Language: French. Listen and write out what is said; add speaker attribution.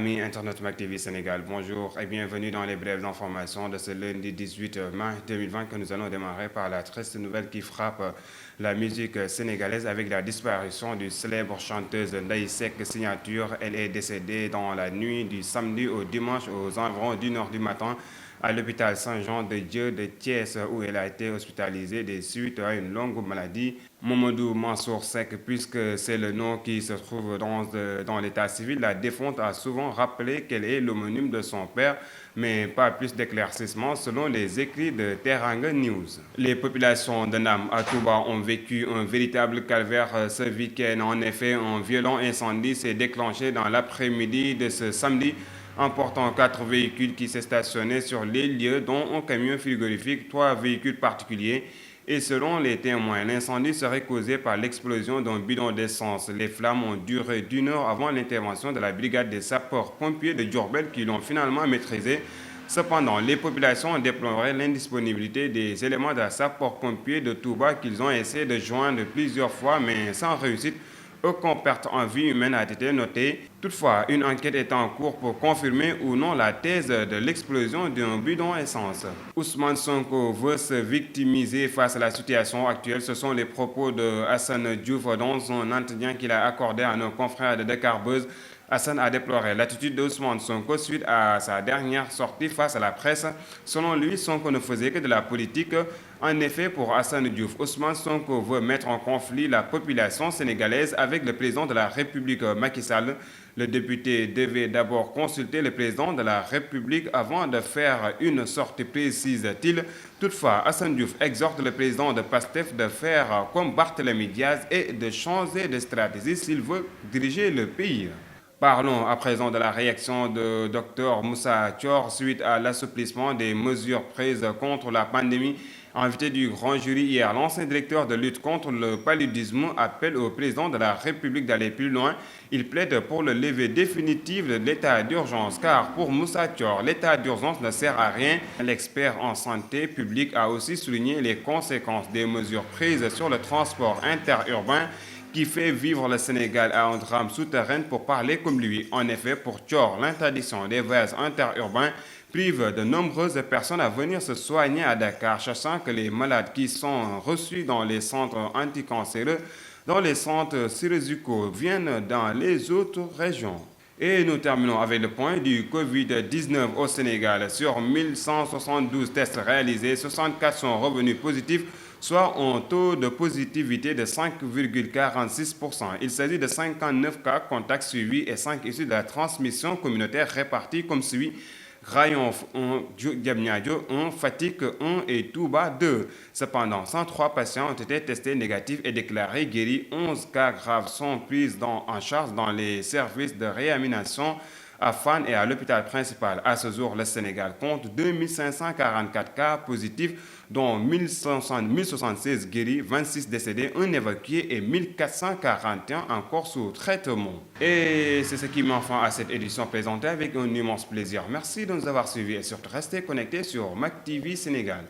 Speaker 1: Amis Internet Mac TV Sénégal, bonjour et bienvenue dans les brèves informations de ce lundi 18 mai 2020 que nous allons démarrer par la triste nouvelle qui frappe la musique sénégalaise avec la disparition du célèbre chanteuse Ndaye Seck Signature. Elle est décédée dans la nuit du samedi au dimanche aux environs d'1 heure du matin à l'hôpital Saint-Jean-de-Dieu de Thiès où elle a été hospitalisée des suites à une longue maladie. Mamadou Mansour Seck, puisque c'est le nom qui se trouve dans l'état civil, la défunte a souvent rappelé qu'elle est l'homonyme de son père, mais pas plus d'éclaircissements selon les écrits de Teranga News. Les populations de Nam à Touba ont vécu un véritable calvaire ce week-end. En effet, un violent incendie s'est déclenché dans l'après-midi de ce samedi, emportant 4 véhicules qui s'est stationné sur les lieux, dont un camion frigorifique, 3 véhicules particuliers. Et selon les témoins, l'incendie serait causé par l'explosion d'un bidon d'essence. Les flammes ont duré d'1 heure avant l'intervention de la brigade des sapeurs-pompiers de Diourbel qui l'ont finalement maîtrisé. Cependant, les populations ont déploré l'indisponibilité des éléments de la sapeurs-pompiers de Touba qu'ils ont essayé de joindre plusieurs fois, mais sans réussite. Aucune perte en vie humaine a été notée. Toutefois, une enquête est en cours pour confirmer ou non la thèse de l'explosion d'un bidon essence. Ousmane Sonko veut se victimiser face à la situation actuelle. Ce sont les propos de Assane Diouf dans un entretien qu'il a accordé à nos confrères de Dakar Buzz. Assane a déploré l'attitude d'Ousmane Sonko suite à sa dernière sortie face à la presse. Selon lui, Sonko ne faisait que de la politique. En effet, pour Assane Diouf, Ousmane Sonko veut mettre en conflit la population sénégalaise avec le président de la République Macky Sall. Le député devait d'abord consulter le président de la République avant de faire une sortie, précise-t-il. Toutefois, Assane Diouf exhorte le président de PASTEF de faire comme Barthélémy Diaz et de changer de stratégie s'il veut diriger le pays. Parlons à présent de la réaction de Dr Moussa Thior suite à l'assouplissement des mesures prises contre la pandémie. Invité du grand jury hier, l'ancien directeur de lutte contre le paludisme appelle au président de la République d'aller plus loin. Il plaide pour le lever définitif de l'état d'urgence, car pour Moussa Thior, l'état d'urgence ne sert à rien. L'expert en santé publique a aussi souligné les conséquences des mesures prises sur le transport interurbain qui fait vivre le Sénégal à un drame souterrain pour parler comme lui. En effet, pour Thior, l'interdiction des voyages interurbains prive de nombreuses personnes à venir se soigner à Dakar, sachant que les malades qui sont reçus dans les centres anticancéreux, dans les centres chirurgicaux, viennent dans les autres régions. Et nous terminons avec le point du Covid-19 au Sénégal. Sur 1172 tests réalisés, 64 sont revenus positifs, soit un taux de positivité de 5,46%. Il s'agit de 59 cas contacts suivis et 5 issus de la transmission communautaire répartis comme suit: Rayon 1, Diamniadio 1, Fatick 1 et Touba 2. Cependant, 103 patients ont été testés négatifs et déclarés guéris. 11 cas graves sont pris en charge dans les services de réanimation à Fann et à l'hôpital principal. À ce jour, le Sénégal compte 2544 cas positifs, dont 1076 guéris, 26 décédés, 1 évacué et 1441 encore sous traitement. Et c'est ce qui met fin à cette édition présentée avec un immense plaisir. Merci de nous avoir suivis et surtout restez connectés sur Mac TV Sénégal.